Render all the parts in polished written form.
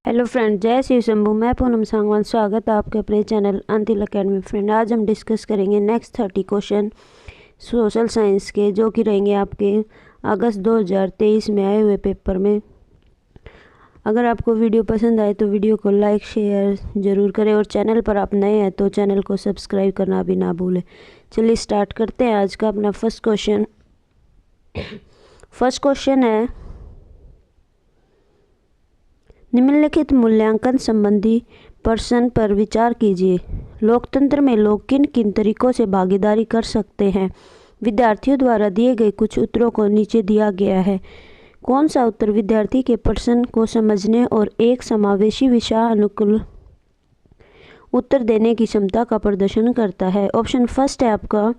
Hello friend, जय श्री शंभू। मैं पूनम सांगवान, स्वागत है आपके अपने चैनल अंतिल अकेडमी। फ्रेंड, आज हम डिस्कस करेंगे नेक्स्ट 30 क्वेश्चन सोशल साइंस के, जो कि रहेंगे आपके अगस्त 2023 में आए हुए पेपर में। अगर आपको वीडियो पसंद आए तो वीडियो को लाइक शेयर ज़रूर करें, और चैनल पर आप नए हैं तो चैनल को सब्सक्राइब करना भी ना भूलें। चलिए स्टार्ट करते हैं आज का अपना फर्स्ट क्वेश्चन। फर्स्ट क्वेश्चन है, निम्नलिखित मूल्यांकन संबंधी प्रश्न पर विचार कीजिए। लोकतंत्र में लोग किन किन तरीकों से भागीदारी कर सकते हैं? विद्यार्थियों द्वारा दिए गए कुछ उत्तरों को नीचे दिया गया है। कौन सा उत्तर विद्यार्थी के प्रश्न को समझने और एक समावेशी विषयानुकूल उत्तर देने की क्षमता का प्रदर्शन करता है? ऑप्शन फर्स्ट है आपका,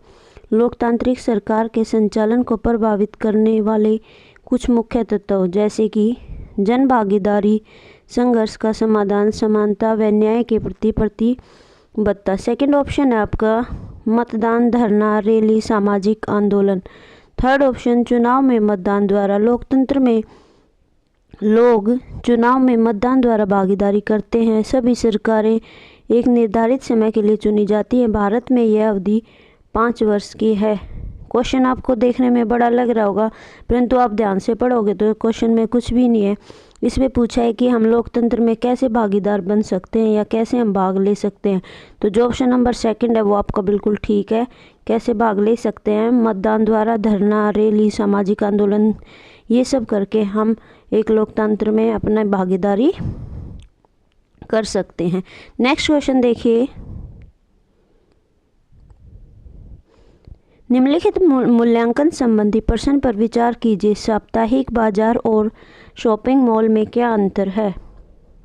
लोकतांत्रिक सरकार के संचालन को प्रभावित करने वाले कुछ मुख्य तत्व, जैसे कि जन भागीदारी, संघर्ष का समाधान, समानता व न्याय के प्रति प्रतिबद्धता। सेकंड ऑप्शन है आपका, मतदान, धरना, रैली, सामाजिक आंदोलन। थर्ड ऑप्शन, चुनाव में मतदान द्वारा। लोकतंत्र में लोग चुनाव में मतदान द्वारा भागीदारी करते हैं। सभी सरकारें एक निर्धारित समय के लिए चुनी जाती हैं। भारत में यह अवधि 5 वर्ष की है। क्वेश्चन आपको देखने में बड़ा लग रहा होगा, परंतु आप ध्यान से पढ़ोगे तो क्वेश्चन में कुछ भी नहीं है। इसमें पूछा है कि हम लोकतंत्र में कैसे भागीदार बन सकते हैं या कैसे हम भाग ले सकते हैं। तो जो ऑप्शन नंबर सेकंड है वो आपका बिल्कुल ठीक है। कैसे भाग ले सकते हैं? मतदान द्वारा, धरना, रैली, सामाजिक आंदोलन, ये सब करके हम एक लोकतंत्र में अपना भागीदारी कर सकते हैं। नेक्स्ट क्वेश्चन देखिए, निम्नलिखित मूल्यांकन संबंधी प्रश्न पर विचार कीजिए। साप्ताहिक बाजार और शॉपिंग मॉल में क्या अंतर है?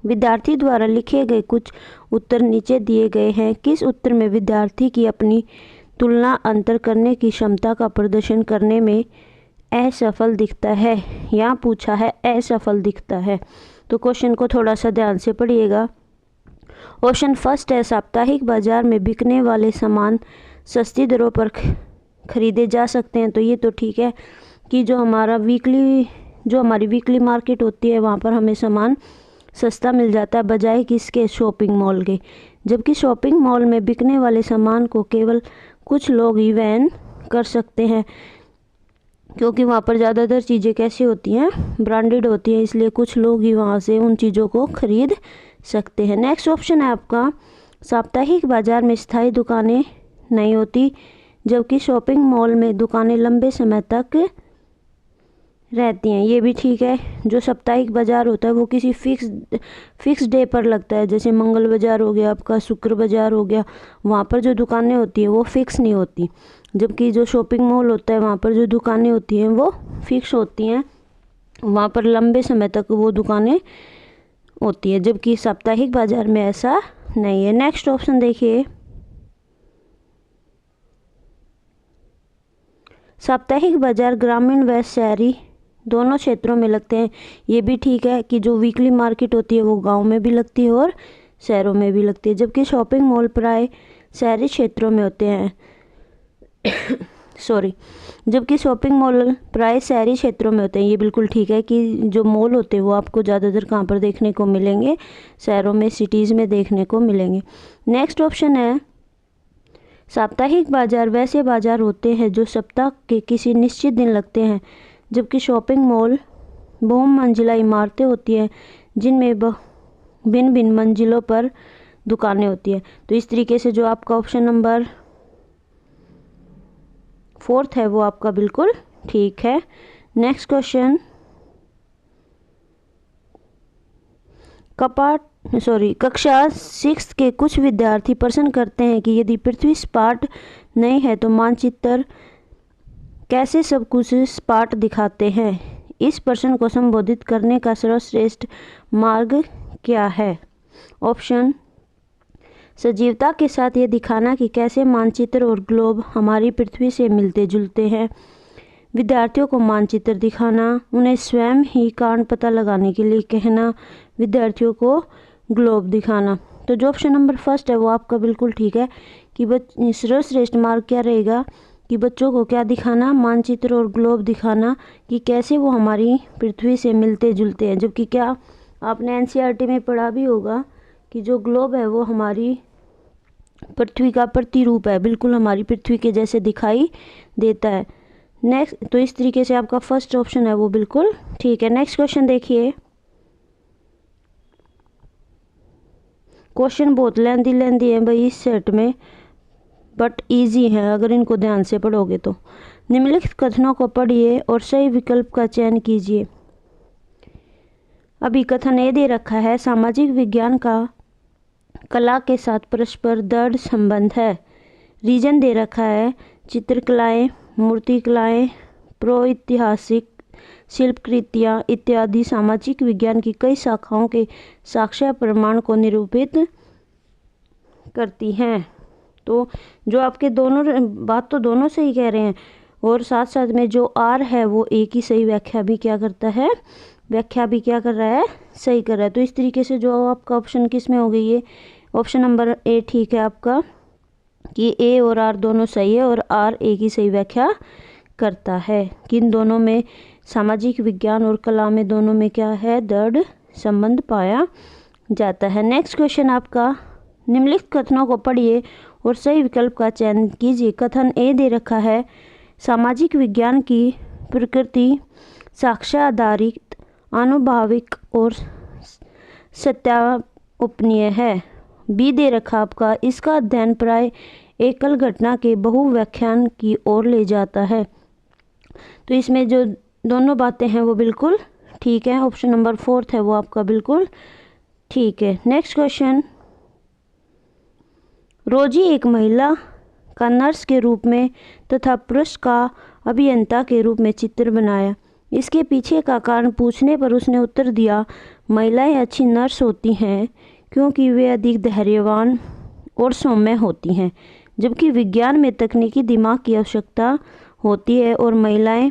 विद्यार्थी द्वारा लिखे गए कुछ उत्तर नीचे दिए गए हैं। किस उत्तर में विद्यार्थी की अपनी तुलना अंतर करने की क्षमता का प्रदर्शन करने में असफल दिखता है? यहाँ पूछा है असफल दिखता है, तो क्वेश्चन को थोड़ा सा ध्यान से पढ़िएगा। ऑप्शन फर्स्ट है, साप्ताहिक बाजार में बिकने वाले सामान सस्ती दरों पर खरीदे जा सकते हैं। तो ये तो ठीक है कि जो हमारी वीकली मार्केट होती है वहाँ पर हमें सामान सस्ता मिल जाता है, बजाय किसके? शॉपिंग मॉल के। जबकि शॉपिंग मॉल में बिकने वाले सामान को केवल कुछ लोग ही वहन कर सकते हैं, क्योंकि वहाँ पर ज़्यादातर चीज़ें कैसी होती हैं? ब्रांडेड होती हैं, इसलिए कुछ लोग ही वहाँ से उन चीज़ों को खरीद सकते हैं। नेक्स्ट ऑप्शन है आपका, साप्ताहिक बाजार में स्थायी दुकानें नहीं होती, जबकि शॉपिंग मॉल में दुकानें लंबे समय तक रहती हैं। ये भी ठीक है। जो साप्ताहिक बाजार होता है वो किसी फिक्स डे पर लगता है, जैसे मंगल बाजार हो गया आपका, शुक्र बाजार हो गया। वहाँ पर जो दुकानें होती हैं वो फिक्स नहीं होती, जबकि जो शॉपिंग मॉल होता है वहाँ पर जो दुकानें होती हैं वो फिक्स होती हैं। वहाँ पर लंबे समय तक वो दुकानें होती है, जबकि साप्ताहिक बाजार में ऐसा नहीं है। नेक्स्ट ऑप्शन देखिए, साप्ताहिक बाजार ग्रामीण व शहरी दोनों क्षेत्रों में लगते हैं। ये भी ठीक है कि जो वीकली मार्केट होती है वो गांव में भी लगती है और शहरों में भी लगती है, जबकि शॉपिंग मॉल प्राय शहरी क्षेत्रों में होते हैं। जबकि शॉपिंग मॉल प्राय शहरी क्षेत्रों में होते हैं। ये बिल्कुल ठीक है कि जो मॉल होते हैं वो आपको ज़्यादातर कहाँ पर देखने को मिलेंगे? शहरों में, सिटीज़ में देखने को मिलेंगे। नेक्स्ट ऑप्शन है, साप्ताहिक बाजार वैसे बाजार होते हैं जो सप्ताह के किसी निश्चित दिन लगते हैं, जबकि शॉपिंग मॉल बहुमंजिला इमारतें होती हैं जिनमें भिन्न भिन्न मंजिलों पर दुकानें होती हैं। तो इस तरीके से जो आपका ऑप्शन नंबर 4 है वो आपका बिल्कुल ठीक है। नेक्स्ट क्वेश्चन, कक्षा 6 के कुछ विद्यार्थी प्रश्न करते हैं कि यदि पृथ्वी सपाट नहीं है तो मानचित्र कैसे सब कुछ सपाट दिखाते हैं? इस प्रश्न को संबोधित करने का सर्वश्रेष्ठ मार्ग क्या है? ऑप्शन, सजीवता के साथ ये दिखाना कि कैसे मानचित्र और ग्लोब हमारी पृथ्वी से मिलते जुलते हैं। विद्यार्थियों को मानचित्र दिखाना, उन्हें स्वयं ही कारण पता लगाने के लिए कहना, विद्यार्थियों को ग्लोब दिखाना। तो जो ऑप्शन नंबर फर्स्ट है वो आपका बिल्कुल ठीक है कि सर्वश्रेष्ठ मार्ग क्या रहेगा कि बच्चों को क्या दिखाना? मानचित्र और ग्लोब दिखाना कि कैसे वो हमारी पृथ्वी से मिलते जुलते हैं। जबकि क्या आपने एनसीईआरटी में पढ़ा भी होगा कि जो ग्लोब है वो हमारी पृथ्वी का प्रतिरूप है, बिल्कुल हमारी पृथ्वी के जैसे दिखाई देता है। नेक्स्ट, तो इस तरीके से आपका फर्स्ट ऑप्शन है वो बिल्कुल ठीक है। नेक्स्ट क्वेश्चन देखिए। क्वेश्चन बहुत लेंदी है भाई इस सेट में, बट इजी है अगर इनको ध्यान से पढ़ोगे तो। निम्नलिखित कथनों को पढ़िए और सही विकल्प का चयन कीजिए। अभी कथन ए दे रखा है, सामाजिक विज्ञान का कला के साथ परस्पर दृढ़ संबंध है। रीजन दे रखा है, चित्रकलाएं, मूर्तिकलाएं, प्रागैतिहासिक शिल्पकृतियाँ इत्यादि सामाजिक विज्ञान की कई शाखाओं के साक्ष्य प्रमाण को निरूपित करती हैं। तो जो आपके दोनों बात तो दोनों सही कह रहे हैं, और साथ साथ में जो आर है वो एक ही सही व्याख्या भी क्या करता है, व्याख्या भी क्या कर रहा है, सही कर रहा है। तो इस तरीके से जो आपका ऑप्शन किस में हो गई है, ऑप्शन नंबर ए ठीक है आपका, कि ए और आर दोनों सही है और आर एक ही सही व्याख्या करता है। किन दोनों में, सामाजिक विज्ञान और कला में दोनों में क्या है, दृढ़ संबंध पाया जाता है। नेक्स्ट क्वेश्चन आपका, निम्नलिखित कथनों को पढ़िए और सही विकल्प का चयन कीजिए। कथन ए दे रखा है, सामाजिक विज्ञान की प्रकृति साक्ष्य आधारित, आनुभाविक और सत्यापनीय है। बी दे रखा आपका, इसका अध्ययन प्राय एकल घटना के बहुव्याख्यान की ओर ले जाता है। तो इसमें जो दोनों बातें हैं वो बिल्कुल ठीक है। ऑप्शन नंबर फोर्थ है वो आपका बिल्कुल ठीक है। नेक्स्ट क्वेश्चन, रोजी एक महिला का नर्स के रूप में तथा पुरुष का अभियंता के रूप में चित्र बनाया। इसके पीछे का कारण पूछने पर उसने उत्तर दिया, महिलाएं अच्छी नर्स होती हैं क्योंकि वे अधिक धैर्यवान और सौम्य होती हैं, जबकि विज्ञान में तकनीकी दिमाग की आवश्यकता होती है और महिलाएं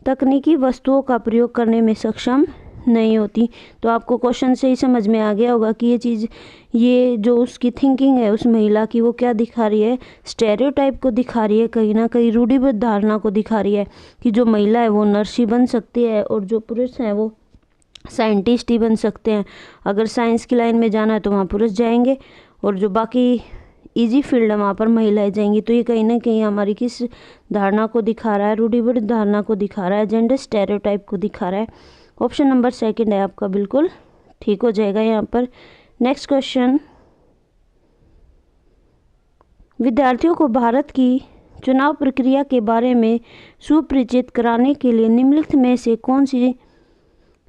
तकनीकी वस्तुओं का प्रयोग करने में सक्षम नहीं होती। तो आपको क्वेश्चन से ही समझ में आ गया होगा कि ये चीज़, ये जो उसकी थिंकिंग है उस महिला की, वो क्या दिखा रही है, स्टेरियोटाइप को दिखा रही है, कहीं ना कहीं रूढ़िबद्ध धारणा को दिखा रही है कि जो महिला है वो नर्स ही बन सकती है और जो पुरुष हैं वो साइंटिस्ट ही बन सकते हैं। अगर साइंस की लाइन में जाना है तो वहाँ पुरुष जाएंगे और जो बाकी इजी फील्ड है वहाँ पर महिलाएं जाएंगी। तो ये कहीं ना कहीं हमारी किस धारणा को दिखा रहा है, रूढ़िबद्ध धारणा को दिखा रहा है, जेंडर स्टेरियोटाइप को दिखा रहा है। ऑप्शन नंबर सेकंड है आपका बिल्कुल ठीक हो जाएगा यहाँ पर। नेक्स्ट क्वेश्चन, विद्यार्थियों को भारत की चुनाव प्रक्रिया के बारे में सुपरिचित कराने के लिए निम्नलिखित में से कौन सी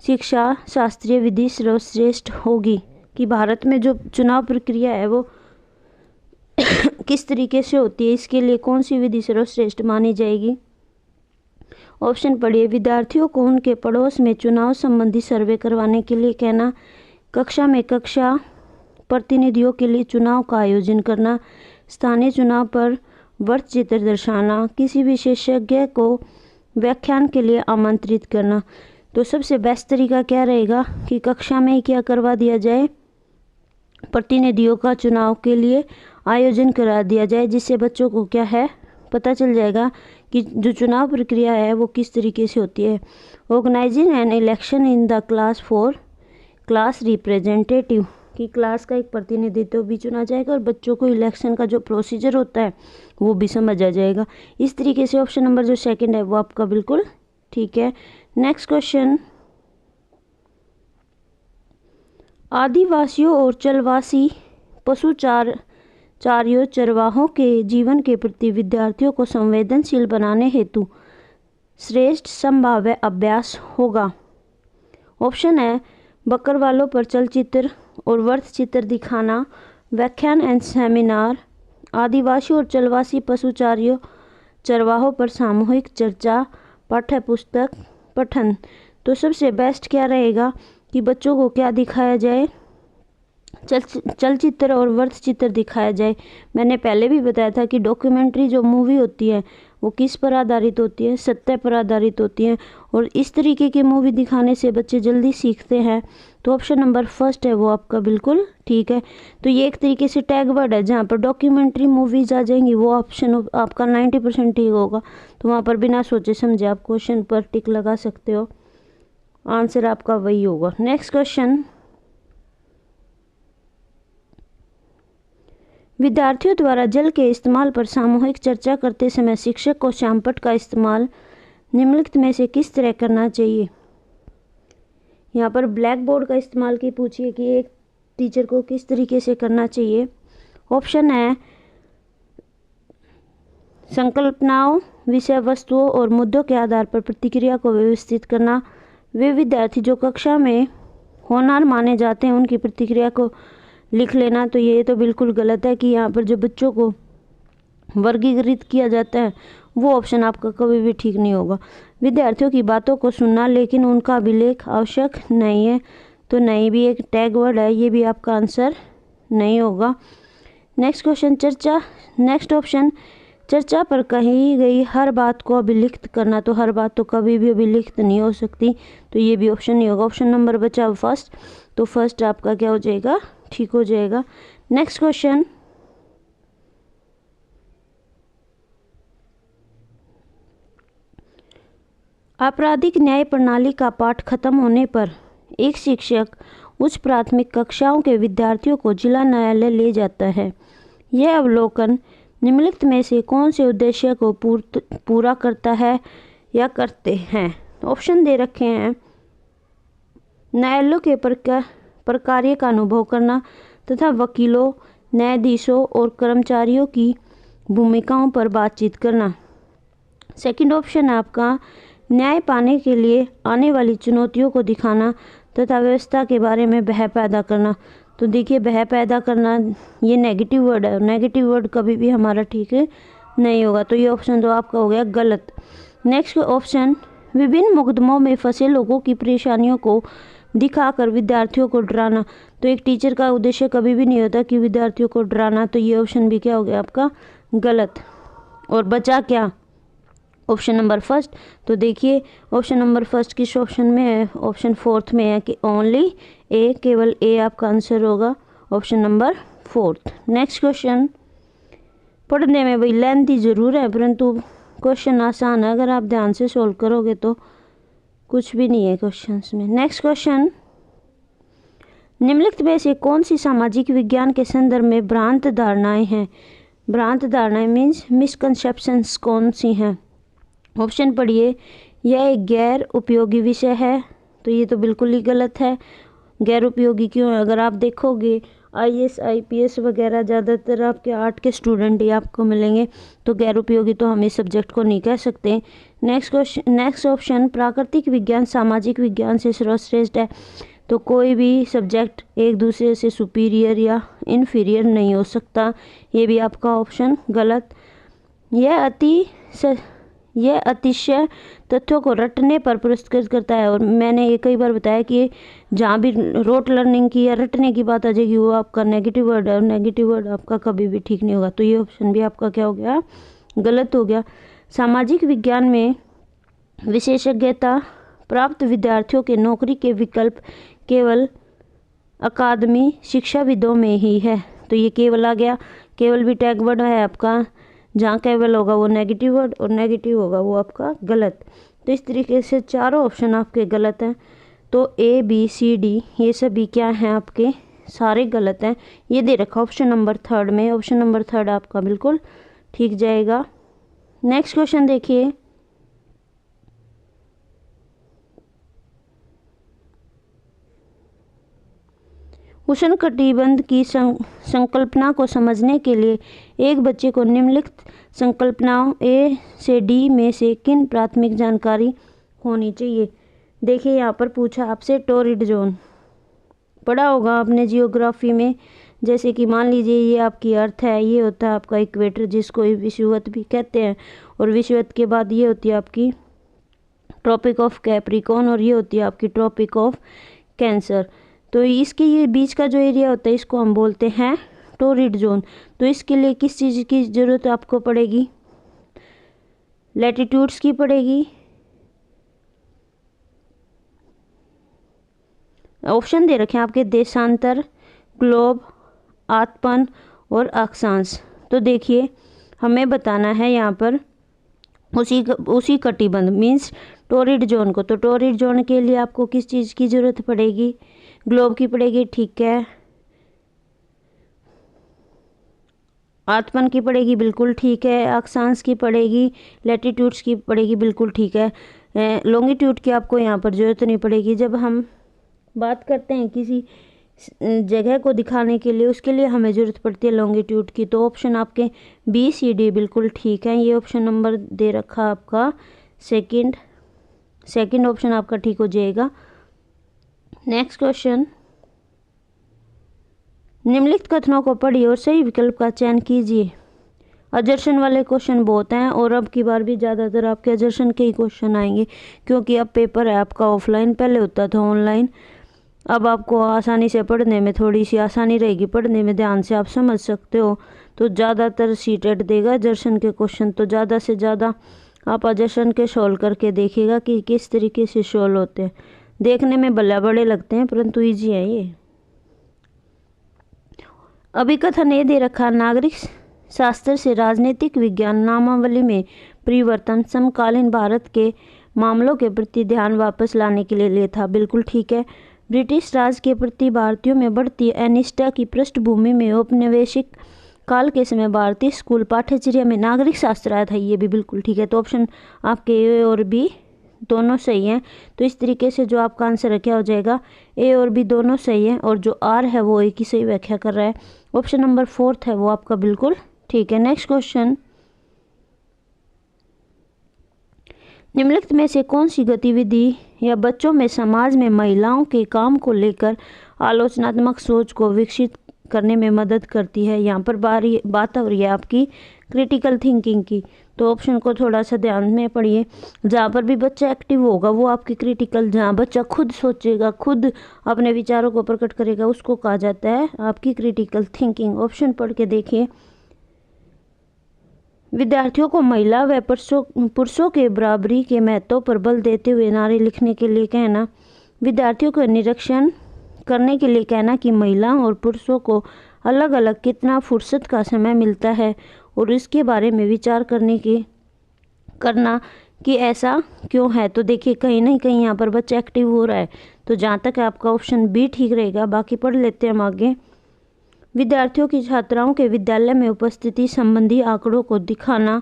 शिक्षा शास्त्रीय विधि सर्वश्रेष्ठ होगी, कि भारत में जो चुनाव प्रक्रिया है वो किस तरीके से होती है, इसके लिए कौन सी विधि सर्वश्रेष्ठ मानी जाएगी। ऑप्शन पढ़िए, विद्यार्थियों को उनके पड़ोस में चुनाव संबंधी सर्वे करवाने के लिए कहना, कक्षा में कक्षा प्रतिनिधियों के लिए चुनाव का आयोजन करना, स्थानीय चुनाव पर वृत्त चित्र दर्शाना, किसी विशेषज्ञ को व्याख्यान के लिए आमंत्रित करना। तो सबसे बेस्ट तरीका क्या रहेगा कि कक्षा में क्या करवा दिया जाए, प्रतिनिधियों का चुनाव के लिए आयोजन करा दिया जाए, जिससे बच्चों को क्या है पता चल जाएगा कि जो चुनाव प्रक्रिया है वो किस तरीके से होती है। Organising an election in the class for class representative, कि क्लास का एक प्रतिनिधित्व भी चुना जाएगा और बच्चों को इलेक्शन का जो प्रोसीजर होता है वो भी समझ आ जाएगा। इस तरीके से ऑप्शन नंबर जो सेकंड है वो आपका बिल्कुल ठीक है। नेक्स्ट क्वेश्चन, आदिवासियों और चलवासी पशुचारियों चरवाहों के जीवन के प्रति विद्यार्थियों को संवेदनशील बनाने हेतु श्रेष्ठ संभाव्य अभ्यास होगा। ऑप्शन है, बकरवालों पर चलचित्र और वृत्त चित्र दिखाना, व्याख्यान एंड सेमिनार, आदिवासी और चलवासी पशुचारियों चरवाहों पर सामूहिक चर्चा, पाठ्य पुस्तक पठन। तो सबसे बेस्ट क्या रहेगा कि बच्चों को क्या दिखाया जाए, चलचित्र और वृत्त चित्र दिखाया जाए। मैंने पहले भी बताया था कि डॉक्यूमेंट्री जो मूवी होती है वो किस पर आधारित होती है, सत्य पर आधारित होती है, और इस तरीके की मूवी दिखाने से बच्चे जल्दी सीखते हैं। तो ऑप्शन नंबर फर्स्ट है वो आपका बिल्कुल ठीक है। तो ये एक तरीके से टैग वर्ड है, जहाँ पर डॉक्यूमेंट्री मूवीज आ जाएंगी वो ऑप्शन आपका 90% ठीक होगा। तो वहाँ पर बिना सोचे समझे आप क्वेश्चन पर टिक लगा सकते हो। आंसर आपका वही होगा। नेक्स्ट क्वेश्चन, विद्यार्थियों द्वारा जल के इस्तेमाल पर सामूहिक चर्चा करते समय शिक्षक को श्यामपट्ट का इस्तेमाल निम्नलिखित में से किस तरह करना चाहिए। यहाँ पर ब्लैक बोर्ड का इस्तेमाल की पूछिए कि एक टीचर को किस तरीके से करना चाहिए। ऑप्शन है संकल्पनाओं, विषय वस्तुओं और मुद्दों के आधार पर प्रतिक्रिया को व्यवस्थित करना। वे विद्यार्थी जो कक्षा में होनहार माने जाते हैं उनकी प्रतिक्रिया को लिख लेना। तो ये तो बिल्कुल गलत है कि यहाँ पर जो बच्चों को वर्गीकृत किया जाता है वो ऑप्शन आपका कभी भी ठीक नहीं होगा। विद्यार्थियों की बातों को सुनना लेकिन उनका अभिलेख आवश्यक नहीं है, तो नहीं भी एक टैग वर्ड है, ये भी आपका आंसर नहीं होगा। नेक्स्ट क्वेश्चन, चर्चा। नेक्स्ट ऑप्शन, चर्चा पर कही गई हर बात को अभिलिखित करना। तो हर बात तो कभी भी अभिलिखित नहीं हो सकती, तो ये भी ऑप्शन नहीं होगा। ऑप्शन नंबर बचा फर्स्ट, तो फर्स्ट आपका क्या हो जाएगा, ठीक हो जाएगा। नेक्स्ट क्वेश्चन, आपराधिक न्याय प्रणाली का पाठ खत्म होने पर एक शिक्षक उच्च प्राथमिक कक्षाओं के विद्यार्थियों को जिला न्यायालय ले जाता है। यह अवलोकन निम्नलिखित में से कौन से उद्देश्य को पूरा करता है या करते हैं। ऑप्शन दे रखे हैं, न्यायालयों के प्रकार्य का अनुभव करना तथा वकीलों, न्यायाधीशों और कर्मचारियों की भूमिकाओं पर बातचीत करना। सेकंड ऑप्शन है आपका न्याय पाने के लिए आने वाली चुनौतियों को दिखाना तथा व्यवस्था के बारे में भय पैदा करना। तो देखिए भय पैदा करना ये नेगेटिव वर्ड है, नेगेटिव वर्ड कभी भी हमारा ठीक नहीं होगा, तो ये ऑप्शन तो आपका हो गया गलत। नेक्स्ट ऑप्शन, विभिन्न मुकदमों में फंसे लोगों की परेशानियों को दिखाकर विद्यार्थियों को डराना। तो एक टीचर का उद्देश्य कभी भी नहीं होता कि विद्यार्थियों को डराना, तो ये ऑप्शन भी क्या हो गया आपका गलत। और बचा क्या, ऑप्शन नंबर फर्स्ट। तो देखिए ऑप्शन नंबर फर्स्ट किस ऑप्शन में है, ऑप्शन फोर्थ में है कि ओनली ए, केवल ए आपका आंसर होगा, option number fourth. Next question, पढ़ने में भाई लेंथी जरूर है परंतु क्वेश्चन आसान है, अगर आप ध्यान से सोल्व करोगे तो कुछ भी नहीं है क्वेश्चंस में। नेक्स्ट क्वेश्चन, निम्नलिखित में से कौन सी सामाजिक विज्ञान के संदर्भ में भ्रांत धारणाएं हैं। भ्रांत धारणाएं मीन्स मिसकंसेप्शंस कौन सी हैं। ऑप्शन पढ़िए, यह एक गैर उपयोगी विषय है। तो ये तो बिल्कुल ही गलत है। गैर उपयोगी क्यों है, अगर आप देखोगे IAS IPS वगैरह ज़्यादातर आपके आर्ट के स्टूडेंट ही आपको मिलेंगे, तो गैर उपयोगी तो हम इस सब्जेक्ट को नहीं कह सकते। नेक्स्ट क्वेश्चन, नेक्स्ट ऑप्शन, प्राकृतिक विज्ञान सामाजिक विज्ञान से सर्वश्रेष्ठ है। तो कोई भी सब्जेक्ट एक दूसरे से सुपीरियर या इन्फीरियर नहीं हो सकता, ये भी आपका ऑप्शन गलत। यह अतिशय तथ्यों को रटने पर पुरस्कृत करता है। और मैंने ये कई बार बताया कि जहाँ भी रोट लर्निंग की या रटने की बात आ जाएगी वो आपका नेगेटिव वर्ड है, और नेगेटिव वर्ड आपका कभी भी ठीक नहीं होगा, तो ये ऑप्शन भी आपका क्या हो गया, गलत हो गया। सामाजिक विज्ञान में विशेषज्ञता प्राप्त विद्यार्थियों के नौकरी के विकल्प केवल अकादमी शिक्षाविदों में ही है। तो ये केवल आ गया, केवल भी टैग वर्ड है आपका, जहाँ केवल होगा वो नेगेटिव वर्ड और नेगेटिव होगा वो आपका गलत। तो इस तरीके से चारों ऑप्शन आपके गलत हैं। तो A B C D ये सभी क्या हैं आपके, सारे गलत हैं। ये दे रखा ऑप्शन नंबर थर्ड में, ऑप्शन नंबर थर्ड आपका बिल्कुल ठीक जाएगा। नेक्स्ट क्वेश्चन देखिए, उष्णकटिबंध की संकल्पना को समझने के लिए एक बच्चे को निम्नलिखित संकल्पनाओं A से D में से किन प्राथमिक जानकारी होनी चाहिए। देखिए यहाँ पर पूछा आपसे टोरिड जोन, पढ़ा होगा आपने जियोग्राफी में, जैसे कि मान लीजिए ये आपकी अर्थ है, ये होता है आपका इक्वेटर जिसको विषुवत भी कहते हैं, और विषुवत के बाद ये होती है आपकी ट्रॉपिक ऑफ कैप्रिकॉर्न, और ये होती है आपकी ट्रॉपिक ऑफ कैंसर। तो इसके ये बीच का जो एरिया होता है इसको हम बोलते हैं टोरिड जोन। तो इसके लिए किस चीज़ की ज़रूरत आपको पड़ेगी, लैटिट्यूड्स की पड़ेगी। ऑप्शन दे रखे हैं आपके देशांतर, ग्लोब, आतपन और अक्षांश। तो देखिए हमें बताना है यहाँ पर उसी कटिबंध मीन्स टॉरिड जोन को। तो टॉरिड जोन के लिए आपको किस चीज़ की ज़रूरत पड़ेगी? ग्लोब की पड़ेगी, ठीक है। आत्मन की पड़ेगी, बिल्कुल ठीक है। अक्षांश की पड़ेगी, लैटिट्यूड्स की पड़ेगी, बिल्कुल ठीक है। लॉन्गिट्यूड की आपको यहाँ पर ज़रूरत नहीं पड़ेगी। जब हम बात करते हैं किसी जगह को दिखाने के लिए, उसके लिए हमें ज़रूरत पड़ती है लॉन्गिट्यूड की। तो ऑप्शन आपके बी सी डी बिल्कुल ठीक है। ये ऑप्शन नंबर दे रखा आपका सेकंड ऑप्शन आपका ठीक हो जाएगा। नेक्स्ट क्वेश्चन, निम्नलिखित कथनों को पढ़िए और सही विकल्प का चयन कीजिए। अजर्शन वाले क्वेश्चन बहुत हैं और अब की बार भी ज़्यादातर आपके अजर्शन के ही क्वेश्चन आएंगे, क्योंकि अब पेपर है आपका ऑफलाइन, पहले होता था ऑनलाइन। अब आपको आसानी से पढ़ने में थोड़ी सी आसानी रहेगी, पढ़ने में ध्यान से आप समझ सकते हो। तो ज़्यादातर सीटेट देगा अजर्शन के क्वेश्चन, तो ज़्यादा से ज़्यादा आप अजर्शन के सॉल्व करके देखिएगा कि किस तरीके से सॉल्व होते हैं। देखने में भले बड़े लगते हैं परंतु ईजी है ये। अभिकथन ये दे रखा, नागरिक शास्त्र से राजनीतिक विज्ञान नामावली में परिवर्तन समकालीन भारत के मामलों के प्रति ध्यान वापस लाने के लिए था, बिल्कुल ठीक है। ब्रिटिश राज के प्रति भारतीयों में बढ़ती अनिष्टा की पृष्ठभूमि में औपनिवेशिक काल के समय भारतीय स्कूल पाठ्यचर्या में नागरिक शास्त्र आया था, ये भी बिल्कुल ठीक है। तो ऑप्शन आपके ए और बी दोनों सही हैं। तो इस तरीके से जो आपका आंसर है क्या हो जाएगा, ए और बी दोनों सही है, और जो आर है वो एक ही सही व्याख्या कर रहा है। ऑप्शन नंबर 4 है वो आपका बिल्कुल ठीक है। नेक्स्ट क्वेश्चन, निम्नलिखित में से कौन सी गतिविधि या बच्चों में समाज में महिलाओं के काम को लेकर आलोचनात्मक सोच को विकसित करने में मदद करती है? यहाँ पर बात हो रही है आपकी क्रिटिकल थिंकिंग की। तो ऑप्शन को थोड़ा सा ध्यान में पढ़िए। जहाँ पर भी बच्चा एक्टिव होगा वो आपकी क्रिटिकल, जहाँ बच्चा खुद सोचेगा, खुद अपने विचारों को प्रकट करेगा, उसको कहा जाता है आपकी क्रिटिकल थिंकिंग। ऑप्शन पढ़ के देखिए। विद्यार्थियों को महिला व पुरुषों के बराबरी के महत्व पर बल देते हुए नारे लिखने के लिए कहना। विद्यार्थियों को निरीक्षण करने के लिए कहना कि महिलाओं और पुरुषों को अलग अलग कितना फुर्सत का समय मिलता है और इसके बारे में विचार करना कि ऐसा क्यों है। तो देखिए कहीं ना कहीं यहाँ पर बच्चा एक्टिव हो रहा है। तो जहाँ तक आपका ऑप्शन बी ठीक रहेगा। बाकी पढ़ लेते हैं हम आगे। विद्यार्थियों की छात्राओं के विद्यालय में उपस्थिति संबंधी आंकड़ों को दिखाना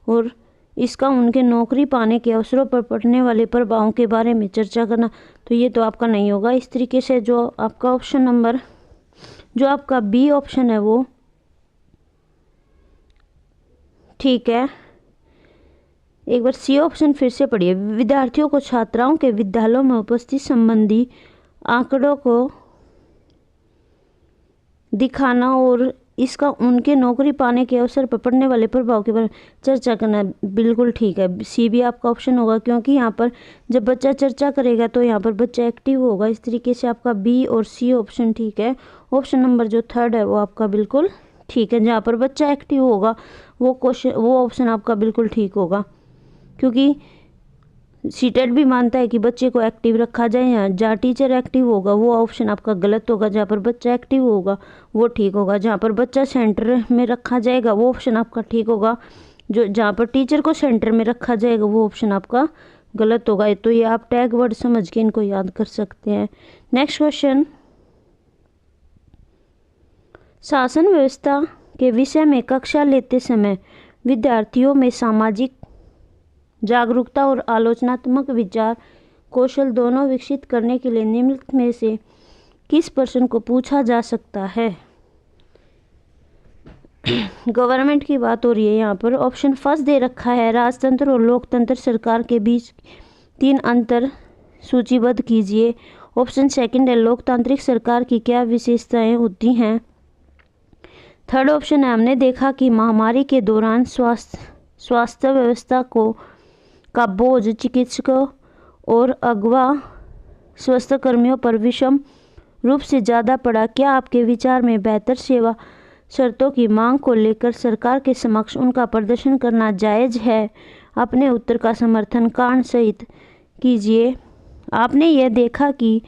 और इसका उनके नौकरी पाने के अवसरों पर पड़ने वाले प्रभावों के बारे में चर्चा करना। तो ये तो आपका नहीं होगा। इस तरीके से जो आपका ऑप्शन नंबर, जो आपका बी ऑप्शन है वो ठीक है। एक बार सी ऑप्शन फिर से पढ़िए। विद्यार्थियों को छात्राओं के विद्यालयों में उपस्थिति संबंधी आंकड़ों को दिखाना और इसका उनके नौकरी पाने के अवसर पर पड़ने वाले प्रभाव के बारे में चर्चा करना, बिल्कुल ठीक है। सी भी आपका ऑप्शन होगा, क्योंकि यहाँ पर जब बच्चा चर्चा करेगा तो यहाँ पर बच्चा एक्टिव होगा। इस तरीके से आपका बी और सी ऑप्शन ठीक है। ऑप्शन नंबर जो 3 है वो आपका बिल्कुल ठीक है। जहाँ पर बच्चा एक्टिव होगा वो ऑप्शन आपका बिल्कुल ठीक होगा, क्योंकि सीटेट भी मानता है कि बच्चे को एक्टिव रखा जाए। या जहाँ टीचर एक्टिव होगा वो ऑप्शन आपका गलत होगा। जहाँ पर बच्चा एक्टिव होगा वो ठीक होगा। जहाँ पर बच्चा सेंटर में रखा जाएगा वो ऑप्शन आपका ठीक होगा। जो जहाँ पर टीचर को सेंटर में रखा जाएगा वो ऑप्शन आपका गलत होगा। तो ये आप टैग वर्ड समझ के इनको याद कर सकते हैं। नेक्स्ट क्वेश्चन, शासन व्यवस्था के विषय में कक्षा लेते समय विद्यार्थियों में सामाजिक जागरूकता और आलोचनात्मक विचार कौशल दोनों विकसित करने के लिए निम्नलिखित में से किस प्रश्न को पूछा जा सकता है? गवर्नमेंट की बात हो रही है यहाँ पर। ऑप्शन फर्स्ट दे रखा है, राजतंत्र और लोकतंत्र सरकार के बीच 3 अंतर सूचीबद्ध कीजिए। ऑप्शन सेकंड है, लोकतांत्रिक सरकार की क्या विशेषताएं होती हैं। थर्ड ऑप्शन है, हमने देखा कि महामारी के दौरान स्वास्थ्य व्यवस्था का बोझ चिकित्सकों और अगवा स्वास्थ्य कर्मियों पर विषम रूप से ज़्यादा पड़ा। क्या आपके विचार में बेहतर सेवा शर्तों की मांग को लेकर सरकार के समक्ष उनका प्रदर्शन करना जायज़ है? अपने उत्तर का समर्थन कारण सहित कीजिए। आपने यह देखा कि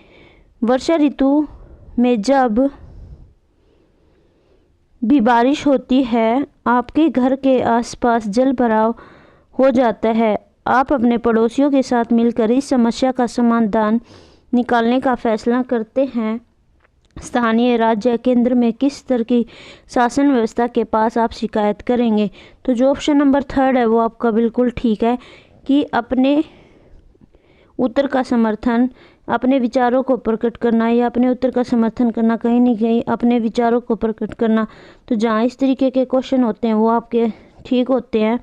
वर्षा ऋतु में जब भी बारिश होती है आपके घर के आसपास जल भराव हो जाता है। आप अपने पड़ोसियों के साथ मिलकर इस समस्या का समाधान निकालने का फैसला करते हैं। स्थानीय राज्य केंद्र में किस स्तर की शासन व्यवस्था के पास आप शिकायत करेंगे? तो जो ऑप्शन नंबर 3 है वो आपका बिल्कुल ठीक है कि अपने उत्तर का समर्थन, अपने विचारों को प्रकट करना या अपने उत्तर का समर्थन करना, कहीं नहीं कहीं अपने विचारों को प्रकट करना। तो जहाँ इस तरीके के क्वेश्चन होते हैं वो आपके ठीक होते हैं।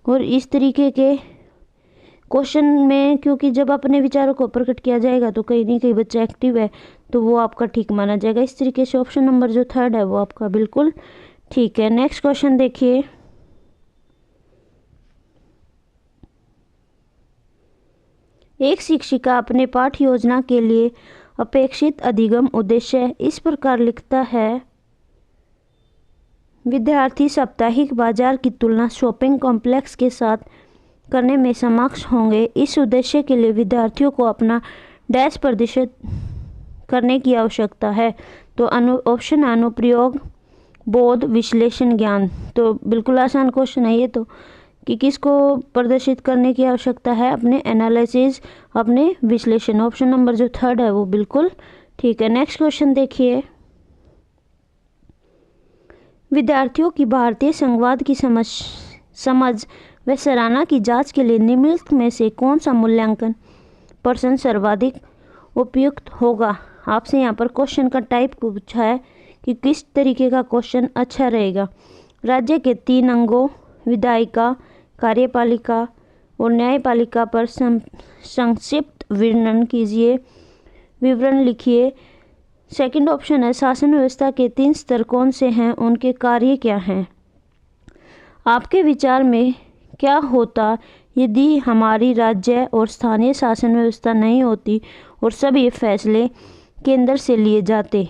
और इस तरीके के क्वेश्चन में क्योंकि जब अपने विचारों को प्रकट किया जाएगा तो कहीं नहीं कहीं बच्चा एक्टिव है तो वो आपका ठीक माना जाएगा। इस तरीके से ऑप्शन नंबर जो 3 है वो आपका बिल्कुल ठीक है। नेक्स्ट क्वेश्चन देखिए। एक शिक्षिका अपने पाठ योजना के लिए अपेक्षित अधिगम उद्देश्य इस प्रकार लिखता है। विद्यार्थी साप्ताहिक बाजार की तुलना शॉपिंग कॉम्प्लेक्स के साथ करने में सक्षम होंगे। इस उद्देश्य के लिए विद्यार्थियों को अपना डैश प्रदर्शित करने की आवश्यकता है। तो ऑप्शन अनुप्रयोग, बोध, विश्लेषण, ज्ञान। तो बिल्कुल आसान क्वेश्चन है ये तो कि किसको प्रदर्शित करने की आवश्यकता है? अपने एनालिसिस, अपने विश्लेषण। ऑप्शन नंबर जो 3 है वो बिल्कुल ठीक है। नेक्स्ट क्वेश्चन देखिए। विद्यार्थियों की भारतीय संघवाद की समझ व सराहना की जांच के लिए निम्नलिखित में से कौन सा मूल्यांकन प्रश्न सर्वाधिक उपयुक्त होगा? आपसे यहाँ पर क्वेश्चन का टाइप पूछा है कि किस तरीके का क्वेश्चन अच्छा रहेगा। राज्य के 3 अंगों विधायिका, कार्यपालिका और न्यायपालिका पर संक्षिप्त विवरण लिखिए। सेकंड ऑप्शन है शासन व्यवस्था के 3 स्तर कौन से हैं, उनके कार्य क्या हैं? आपके विचार में क्या होता यदि हमारी राज्य और स्थानीय शासन व्यवस्था नहीं होती और सभी फैसले केंद्र से लिए जाते?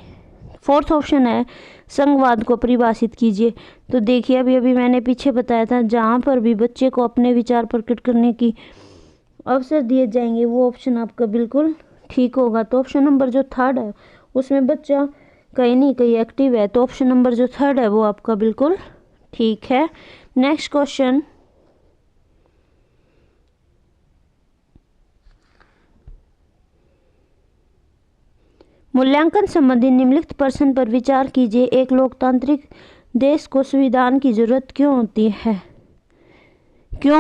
फोर्थ ऑप्शन है संघवाद को परिभाषित कीजिए। तो देखिए अभी मैंने पीछे बताया था जहाँ पर भी बच्चे को अपने विचार प्रकट करने की अवसर दिए जाएंगे वो ऑप्शन आपका बिल्कुल ठीक होगा। तो ऑप्शन नंबर जो 3 है उसमें बच्चा कहीं नहीं कहीं एक्टिव है, तो ऑप्शन नंबर जो 3 है वो आपका बिल्कुल ठीक है। Next question. मूल्यांकन संबंधी निम्नलिखित प्रश्न पर विचार कीजिए। एक लोकतांत्रिक देश को संविधान की जरूरत क्यों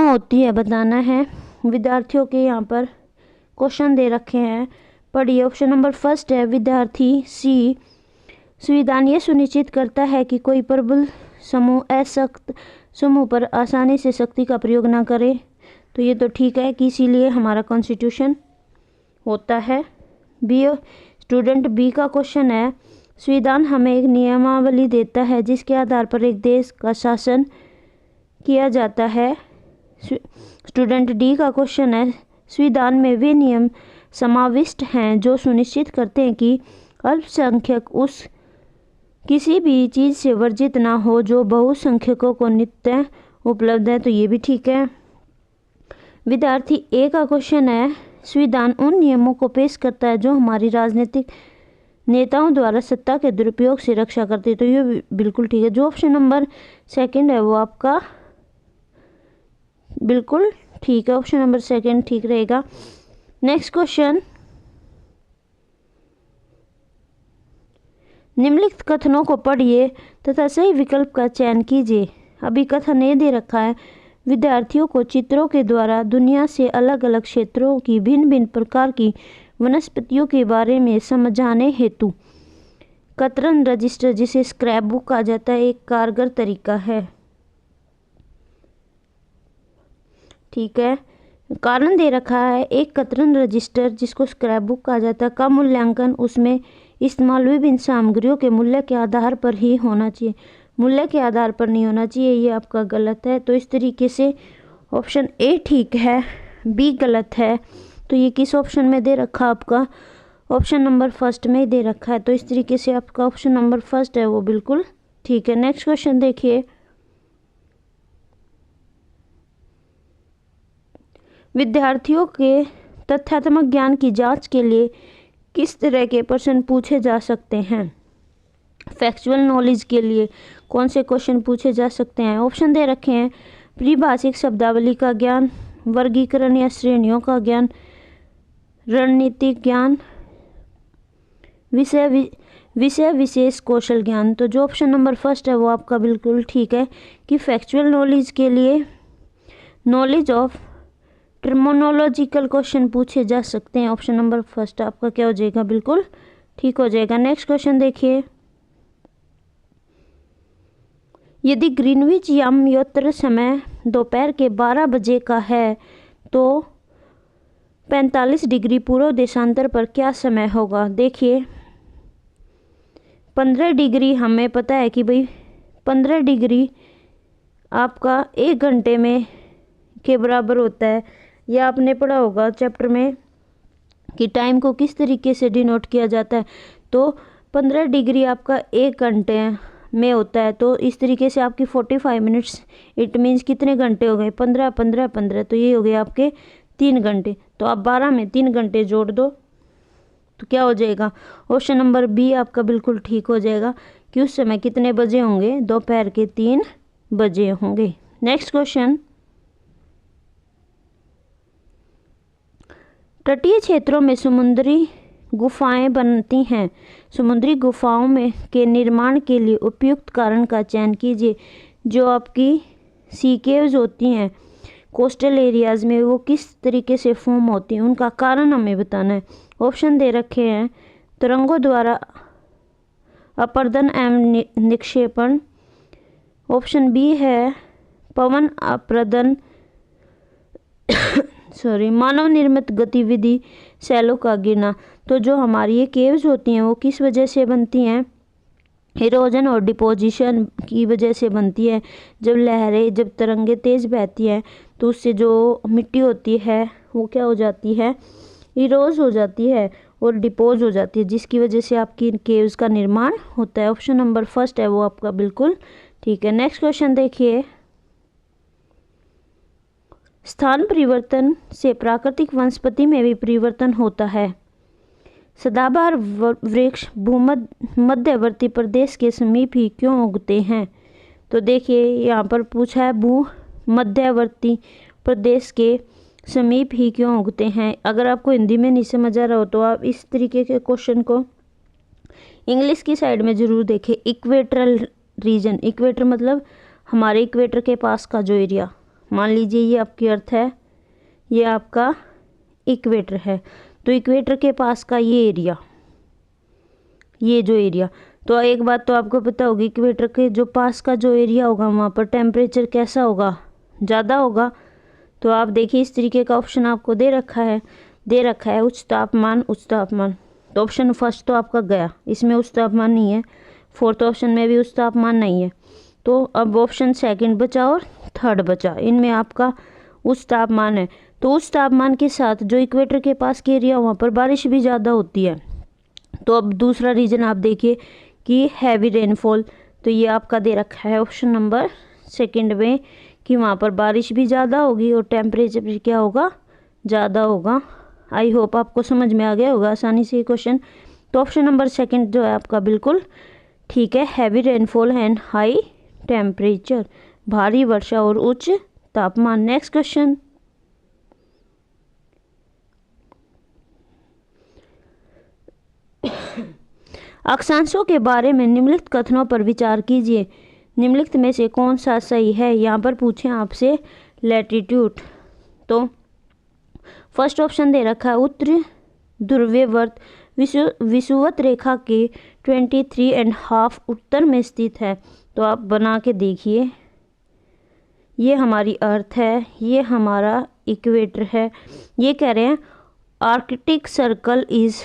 होती है बताना है। विद्यार्थियों के यहाँ पर क्वेश्चन दे रखे हैं, पढ़िए। ऑप्शन नंबर 1 है विद्यार्थी सी, संविधान ये सुनिश्चित करता है कि कोई प्रबल समूह असक्त समूह पर आसानी से शक्ति का प्रयोग ना करे। तो ये तो ठीक है कि इसीलिए हमारा कॉन्स्टिट्यूशन होता है। स्टूडेंट बी का क्वेश्चन है संविधान हमें एक नियमावली देता है जिसके आधार पर एक देश का शासन किया जाता है। स्टूडेंट डी का क्वेश्चन है संविधान में वे नियम समाविष्ट हैं जो सुनिश्चित करते हैं कि अल्पसंख्यक उस किसी भी चीज़ से वर्जित ना हो जो बहुसंख्यकों को नित्य उपलब्ध है। तो ये भी ठीक है। विद्यार्थी ए का क्वेश्चन है संविधान उन नियमों को पेश करता है जो हमारी राजनीतिक नेताओं द्वारा सत्ता के दुरुपयोग से रक्षा करते हैं। तो ये बिल्कुल ठीक है। जो ऑप्शन नंबर 2 है वो आपका बिल्कुल ठीक है। ऑप्शन नंबर 2 ठीक रहेगा। Next question. निम्नलिखित कथनों को पढ़िए तथा सही विकल्प का चयन कीजिए। अभी कथन ये दे रखा है विद्यार्थियों को चित्रों के द्वारा दुनिया से अलग अलग क्षेत्रों की भिन्न भिन्न प्रकार की वनस्पतियों के बारे में समझाने हेतु कतरन रजिस्टर जिसे स्क्रैप बुक कहा जाता है एक कारगर तरीका है। ठीक है। कारण दे रखा है एक कतरन रजिस्टर जिसको स्क्रैप बुक कहा जाता है का मूल्यांकन उसमें इस्तेमाल विभिन्न सामग्रियों के मूल्य के आधार पर ही होना चाहिए, मूल्य के आधार पर नहीं होना चाहिए। ये आपका गलत है। तो इस तरीके से ऑप्शन ए ठीक है, बी गलत है। तो ये किस ऑप्शन में दे रखा आपका? ऑप्शन नंबर 1 में दे रखा है। तो इस तरीके से आपका ऑप्शन नंबर 1 है वो बिल्कुल ठीक है। नेक्स्ट क्वेश्चन देखिए। विद्यार्थियों के तथ्यात्मक ज्ञान की जांच के लिए किस तरह के प्रश्न पूछे जा सकते हैं? फैक्चुअल नॉलेज के लिए कौन से क्वेश्चन पूछे जा सकते हैं? ऑप्शन दे रखे हैं परिभाषिक शब्दावली का ज्ञान, वर्गीकरण या श्रेणियों का ज्ञान, रणनीतिक ज्ञान, विषय विशेष कौशल ज्ञान। तो जो ऑप्शन नंबर फर्स्ट है वो आपका बिल्कुल ठीक है कि फैक्चुअल नॉलेज के लिए नॉलेज ऑफ टर्मिनोलॉजिकल क्वेश्चन पूछे जा सकते हैं। ऑप्शन नंबर फर्स्ट आपका क्या हो जाएगा, बिल्कुल ठीक हो जाएगा। नेक्स्ट क्वेश्चन देखिए, यदि ग्रीनविच याम्योत्तर समय दोपहर के 12 बजे का है तो 45 डिग्री पूर्व देशांतर पर क्या समय होगा। देखिए 15 डिग्री हमें पता है कि भाई 15 डिग्री आपका 1 घंटे में के बराबर होता है। या आपने पढ़ा होगा चैप्टर में कि टाइम को किस तरीके से डिनोट किया जाता है। तो 15 डिग्री आपका 1 घंटे में होता है। तो इस तरीके से आपकी 45 मिनट्स, इट मीन्स कितने घंटे हो गए, 15 15 15, तो ये हो गए आपके 3 घंटे। तो आप 12 में 3 घंटे जोड़ दो तो क्या हो जाएगा, ऑप्शन नंबर बी आपका बिल्कुल ठीक हो जाएगा कि उस समय कितने बजे होंगे, दोपहर के 3 बजे होंगे। नेक्स्ट क्वेश्चन, तटीय क्षेत्रों में समुद्री गुफाएं बनती हैं। समुद्री गुफाओं में के निर्माण के लिए उपयुक्त कारण का चयन कीजिए। जो आपकी सी केव्स होती हैं कोस्टल एरियाज में, वो किस तरीके से फॉर्म होती हैं, उनका कारण हमें बताना है। ऑप्शन दे रखे हैं, तरंगों द्वारा अपर्दन एवं निक्षेपण। ऑप्शन बी है पवन अपर्दन मानव निर्मित गतिविधि, सेलों का गिरना। तो जो हमारी ये केव्स होती हैं वो किस वजह से बनती हैं, इरोजन और डिपोजिशन की वजह से बनती है। जब लहरें, जब तरंगे तेज़ बहती हैं तो उससे जो मिट्टी होती है वो क्या हो जाती है, इरोज हो जाती है और डिपोज हो जाती है, जिसकी वजह से आपकी केव्स का निर्माण होता है। ऑप्शन नंबर फर्स्ट है वो आपका बिल्कुल ठीक है। नेक्स्ट क्वेश्चन देखिए, स्थान परिवर्तन से प्राकृतिक वनस्पति में भी परिवर्तन होता है। सदाबहार वृक्ष मध्यवर्ती प्रदेश के समीप ही क्यों उगते हैं। तो देखिए यहाँ पर पूछा है मध्यवर्ती प्रदेश के समीप ही क्यों उगते हैं। अगर आपको हिंदी में नहीं समझ आ रहा हो तो आप इस तरीके के क्वेश्चन को इंग्लिश की साइड में ज़रूर देखें। इक्वेटरल रीजन, इक्वेटर मतलब हमारे इक्वेटर के पास का जो एरिया, मान लीजिए ये आपकी अर्थ है, ये आपका इक्वेटर है, तो इक्वेटर के पास का ये एरिया, ये जो एरिया, तो एक बात तो आपको पता होगी इक्वेटर के जो पास का जो एरिया होगा वहाँ पर टेम्परेचर कैसा होगा, ज़्यादा होगा। तो आप देखिए इस तरीके का ऑप्शन आपको दे रखा है उच्च तापमान, उच्च तापमान। तो ऑप्शन फर्स्ट तो आपका गया, इसमें उच्च तापमान नहीं है। फोर्थ ऑप्शन में भी उच्च तापमान नहीं है। तो अब ऑप्शन सेकंड बचा और थर्ड बचा, इनमें आपका उच्च तापमान है। तो उच्च तापमान के साथ जो इक्वेटर के पास के एरिया वहाँ पर बारिश भी ज़्यादा होती है। तो अब दूसरा रीजन आप देखिए कि हैवी रेनफॉल, तो ये आपका दे रखा है ऑप्शन नंबर सेकंड में कि वहाँ पर बारिश भी ज़्यादा होगी और टेम्परेचर भी क्या होगा, ज़्यादा होगा। आई होप आपको समझ में आ गया होगा आसानी से ये क्वेश्चन। तो ऑप्शन नंबर सेकंड जो है आपका बिल्कुल ठीक है, heavy rainfall and high temperature, भारी वर्षा और उच्च तापमान। नेक्स्ट क्वेश्चन, अक्षांशों के बारे में निम्नलिखित कथनों पर विचार कीजिए। निम्नलिखित में से कौन सा सही है। यहाँ पर पूछें आपसे लैटिट्यूड, तो फर्स्ट ऑप्शन दे रखा है उत्तरी ध्रुवीय वर्त विषुवत रेखा के 23.5 उत्तर में स्थित है। तो आप बना के देखिए, ये हमारी अर्थ है, ये हमारा इक्वेटर है। ये कह रहे हैं आर्कटिक सर्कल इज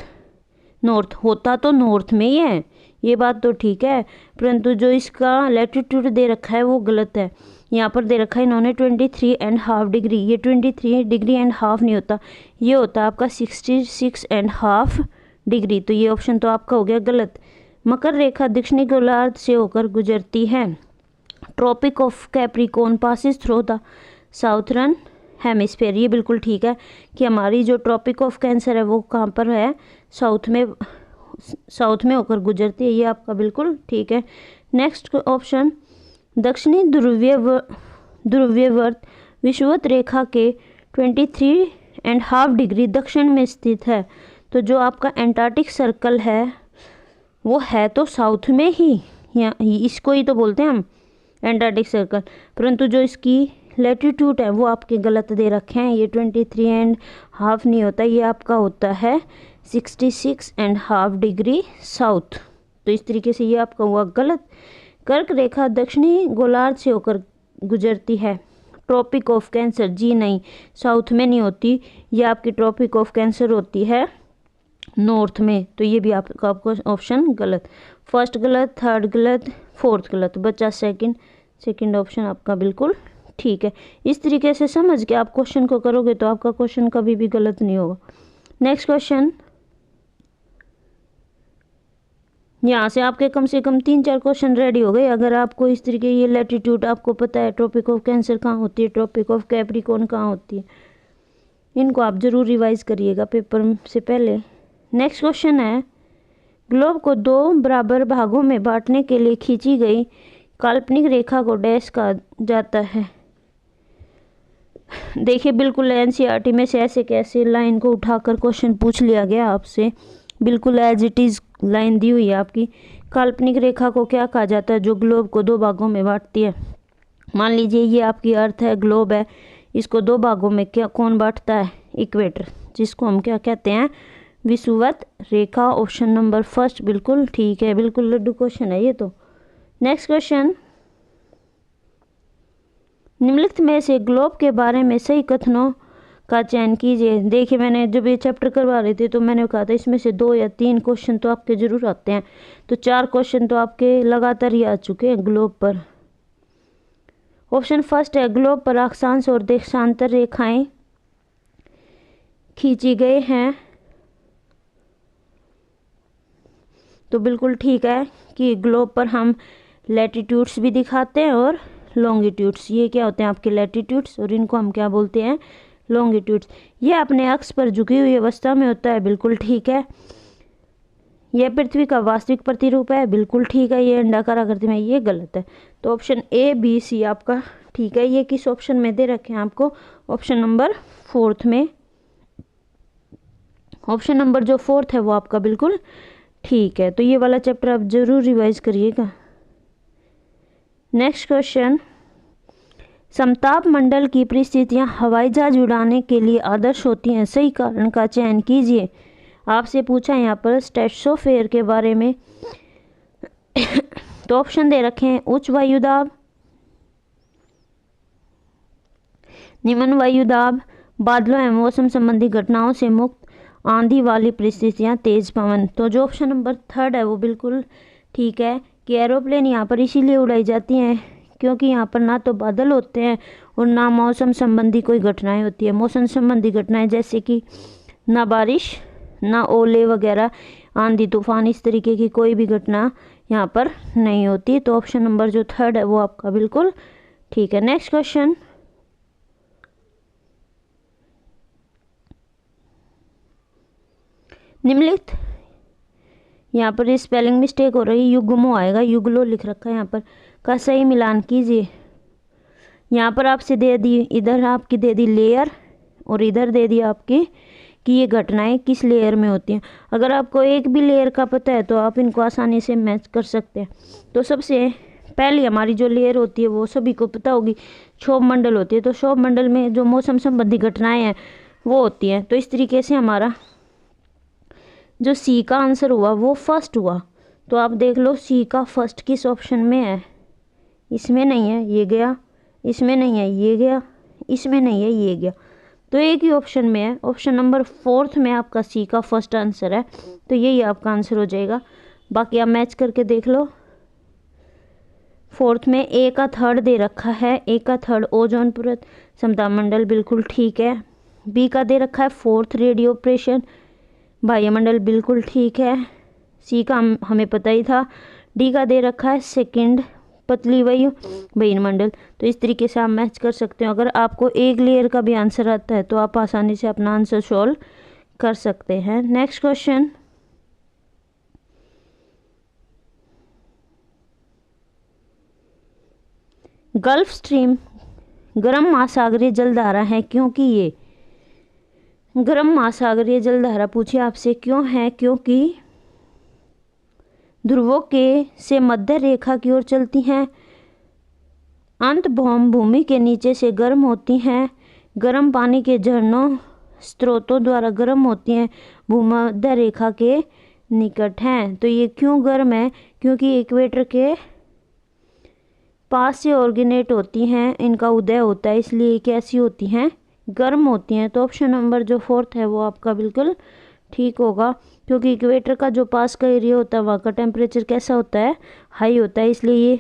नॉर्थ, होता तो नॉर्थ में ही है, ये बात तो ठीक है, परंतु जो इसका लैटिट्यूड दे रखा है वो गलत है। यहाँ पर दे रखा है इन्होंने 23.5 डिग्री, ये 23 डिग्री एंड हाफ नहीं होता, ये होता आपका 66.5 डिग्री। तो ये ऑप्शन तो आपका हो गया गलत। मकर रेखा दक्षिणी गोलार्ध से होकर गुजरती है। Tropic of Capricorn passes through the southern hemisphere, ये बिल्कुल ठीक है कि हमारी जो ट्रॉपिक ऑफ कैंसर है वो कहाँ पर है, साउथ में होकर गुजरती है, ये आपका बिल्कुल ठीक है। नेक्स्ट ऑप्शन, दक्षिणी ध्रुवीय वर्त विषुवत रेखा के 23.5 डिग्री दक्षिण में स्थित है। तो जो आपका एंटार्क्टिक सर्कल है वो है तो साउथ में ही, या इसको ही तो बोलते हैं हम एंटार्क्टिक सर्कल, परंतु जो इसकी लैटिट्यूड है वो आपके गलत दे रखे हैं। ये 23.5 नहीं होता, ये आपका होता है 66.5 डिग्री साउथ। तो इस तरीके से ये आपका हुआ गलत। कर्क रेखा दक्षिणी गोलार्ध से होकर गुजरती है। ट्रॉपिक ऑफ कैंसर, जी नहीं, साउथ में नहीं होती, ये आपकी ट्रॉपिक ऑफ कैंसर होती है नॉर्थ में। तो ये भी आपका ऑप्शन गलत। फर्स्ट गलत, थर्ड गलत, फोर्थ गलत, बचा सेकंड ऑप्शन आपका बिल्कुल ठीक है। इस तरीके से समझ के आप क्वेश्चन को करोगे तो आपका क्वेश्चन कभी भी गलत नहीं होगा। नेक्स्ट क्वेश्चन, यहाँ से आपके कम से कम 3-4 क्वेश्चन रेडी हो गए अगर आपको इस तरीके, ये लैटिट्यूड आपको पता है, ट्रॉपिक ऑफ कैंसर कहाँ होती है, ट्रॉपिक ऑफ कैप्रिकॉर्न कहाँ होती है, इनको आप जरूर रिवाइज करिएगा पेपर से पहले। नेक्स्ट क्वेश्चन है, ग्लोब को 2 बराबर भागों में बांटने के लिए खींची गई काल्पनिक रेखा को डैश कहा जाता है। देखिए बिल्कुल एनसीईआरटी में से ऐसे कैसे लाइन को उठाकर क्वेश्चन पूछ लिया गया आपसे, बिल्कुल एज इट इज लाइन दी हुई है आपकी। काल्पनिक रेखा को क्या कहा जाता है जो ग्लोब को 2 भागों में बांटती है। मान लीजिए ये आपकी अर्थ है, ग्लोब है, इसको 2 भागों में क्या कौन बांटता है, इक्वेटर, जिसको हम क्या कहते हैं, विषुवत रेखा। ऑप्शन नंबर फर्स्ट बिल्कुल ठीक है, बिल्कुल लड्डू क्वेश्चन है ये तो। नेक्स्ट क्वेश्चन, निम्नलिखित में से ग्लोब के बारे में सही कथनों का चयन कीजिए। देखिए मैंने जब ये चैप्टर करवा रहे थे तो मैंने कहा था इसमें से 2 या 3 क्वेश्चन तो आपके जरूर आते हैं, तो 4 क्वेश्चन तो आपके लगातार ही आ चुके हैं ग्लोब पर। ऑप्शन फर्स्ट है, ग्लोब पर अक्षांश और देशांतर रेखाएं खींची गए हैं। तो बिल्कुल ठीक है कि ग्लोब पर हम लैटिट्यूड्स भी दिखाते हैं और लॉन्गिट्यूड्स। ये क्या होते हैं आपके लैटिट्यूड्स, और इनको हम क्या बोलते हैं, लॉन्गिट्यूड्स। ये अपने अक्ष पर झुकी हुई अवस्था में होता है, बिल्कुल ठीक है। यह पृथ्वी का वास्तविक प्रतिरूप है, बिल्कुल ठीक है। ये अंडाकार आकृति में, ये गलत है। तो ऑप्शन ए बी सी आपका ठीक है। ये किस ऑप्शन में दे रखे हैं आपको, ऑप्शन नंबर 4 में। ऑप्शन नंबर जो 4 है वो आपका बिल्कुल ठीक है। तो ये वाला चैप्टर आप जरूर रिवाइज करिएगा। नेक्स्ट क्वेश्चन, समताप मंडल की परिस्थितियां हवाई जहाज उड़ाने के लिए आदर्श होती हैं, सही कारण का चयन कीजिए। आपसे पूछा यहाँ पर स्ट्रेटोस्फेयर के बारे में। तो ऑप्शन दे रखे हैं, उच्च वायुदाब, निम्न वायुदाब, बादलों एवं मौसम संबंधी घटनाओं से मुक्त, आंधी वाली परिस्थितियां, तेज पवन। तो जो ऑप्शन नंबर 3 है वो बिल्कुल ठीक है कि एरोप्लेन यहाँ पर इसीलिए उड़ाई जाती हैं क्योंकि यहाँ पर ना तो बादल होते हैं और ना मौसम संबंधी कोई घटनाएं होती है। मौसम संबंधी घटनाएं जैसे कि ना बारिश, ना ओले वगैरह, आंधी तूफान, इस तरीके की कोई भी घटना यहाँ पर नहीं होती। तो ऑप्शन नंबर जो 3 है वो आपका बिल्कुल ठीक है। नेक्स्ट क्वेश्चन, निम्नलिखित, यहाँ पर स्पेलिंग मिस्टेक हो रही है, युग्मो आएगा, युगलो लिख रखा है यहाँ पर, का सही मिलान कीजिए। यहाँ पर आपसे दे दी, इधर आपकी दे दी लेयर और इधर दे दी आपकी कि ये घटनाएं किस लेयर में होती हैं। अगर आपको एक भी लेयर का पता है तो आप इनको आसानी से मैच कर सकते हैं। तो सबसे पहली हमारी जो लेयर होती है वो सभी को पता होगी, क्षोभ मंडल होती है। तो क्षोभ मंडल में जो मौसम संबंधी घटनाएं हैं वो होती हैं। तो इस तरीके से हमारा जो सी का आंसर हुआ वो फर्स्ट हुआ। तो आप देख लो सी का फर्स्ट किस ऑप्शन में है, इसमें नहीं है, ये गया, इसमें नहीं है, ये गया, इसमें नहीं है, ये गया। तो एक ही ऑप्शन में है, ऑप्शन नंबर 4 में आपका सी का फर्स्ट आंसर है। तो यही आपका आंसर हो जाएगा। बाकी आप मैच करके देख लो। 4 में ए का 3 दे रखा है, ए का 3 ओजोन परत समताप मंडल, बिल्कुल ठीक है। बी का दे रखा है 4 रेडियो प्रेशर वायुमंडल, बिल्कुल ठीक है। सी का हमें पता ही था। डी का दे रखा है 2 पतली वायुमंडल। तो इस तरीके से आप मैच कर सकते हो। अगर आपको एक लेयर का भी आंसर आता है तो आप आसानी से अपना आंसर सॉल्व कर सकते हैं। नेक्स्ट क्वेश्चन, गल्फ स्ट्रीम गर्म महासागरीय जलधारा है क्योंकि ये गर्म महासागरीय जलधारा पूछिए आपसे क्यों है? क्योंकि ध्रुवों के से मध्य रेखा की ओर चलती हैं। अंत भूमि के नीचे से गर्म होती हैं। गर्म पानी के झरनों स्रोतों द्वारा गर्म होती हैं। भूमध्य रेखा के निकट हैं। तो ये क्यों गर्म है? क्योंकि इक्वेटर के पास से ऑर्गेनेट होती हैं, इनका उदय होता है, इसलिए कैसी होती हैं? गर्म होती हैं। तो ऑप्शन नंबर जो 4 है वो आपका बिल्कुल ठीक होगा, क्योंकि इक्वेटर का जो पास का एरिया होता है वहाँ का टेम्परेचर कैसा होता है? हाई होता है, इसलिए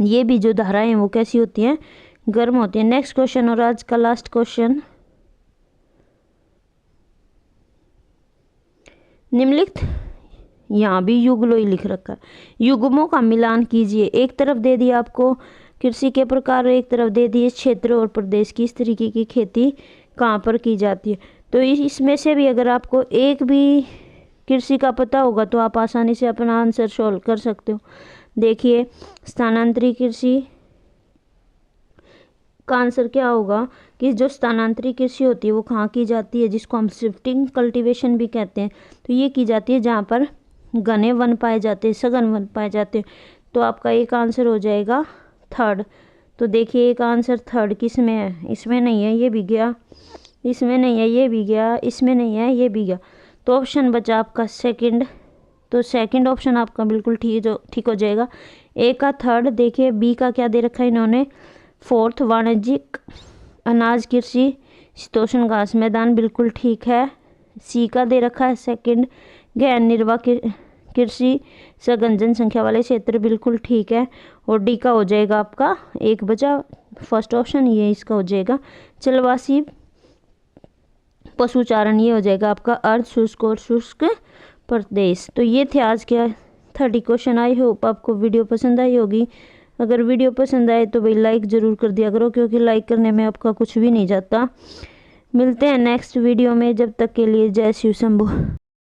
ये भी जो धाराएं हैं वो कैसी होती हैं? गर्म होती हैं। नेक्स्ट क्वेश्चन और आज का लास्ट क्वेश्चन, निम्नलिखित, यहाँ भी युगलो ही लिख रखा है, युग्मों का मिलान कीजिए। एक तरफ दे दिया आपको कृषि के प्रकार, एक तरफ दे दिए क्षेत्र और प्रदेश की, इस तरीके की खेती कहाँ पर की जाती है। तो इसमें से भी अगर आपको एक भी कृषि का पता होगा तो आप आसानी से अपना आंसर सॉल्व कर सकते हो। देखिए, स्थानांतरित कृषि का आंसर क्या होगा कि जो स्थानांतरित कृषि होती है वो कहाँ की जाती है, जिसको हम शिफ्टिंग कल्टीवेशन भी कहते हैं। तो ये की जाती है जहाँ पर घने वन पाए जाते हैं, सघन वन पाए जाते हैं। तो आपका एक आंसर हो जाएगा 3rd। तो देखिए एक आंसर 3rd किस में है? इसमें नहीं है, ये भी गया, इसमें नहीं है, ये भी गया, इसमें नहीं है, ये भी गया। तो ऑप्शन बचा आपका 2nd। तो 2nd ऑप्शन आपका बिल्कुल ठीक हो जाएगा। ए का 3rd। देखिए बी का क्या दे रखा है इन्होंने? 4th वाणिज्यिक अनाज कृषि शीतोष्ण घास मैदान, बिल्कुल ठीक है। सी का दे रखा है 2nd गहन निर्वाह कृषि सघन जनसंख्या वाले क्षेत्र, बिल्कुल ठीक है। और डी का हो जाएगा आपका एक बचा, फर्स्ट ऑप्शन ये इसका हो जाएगा। जलवासी पशुचारण, ये हो जाएगा आपका अर्ध शुष्क और शुष्क प्रदेश। तो ये थे आज के 30 क्वेश्चन। आई होप आपको वीडियो पसंद आई होगी। अगर वीडियो पसंद आए तो भाई लाइक ज़रूर कर दिया करो, क्योंकि लाइक करने में आपका कुछ भी नहीं जाता। मिलते हैं नेक्स्ट वीडियो में, जब तक के लिए जय शिव शंभू।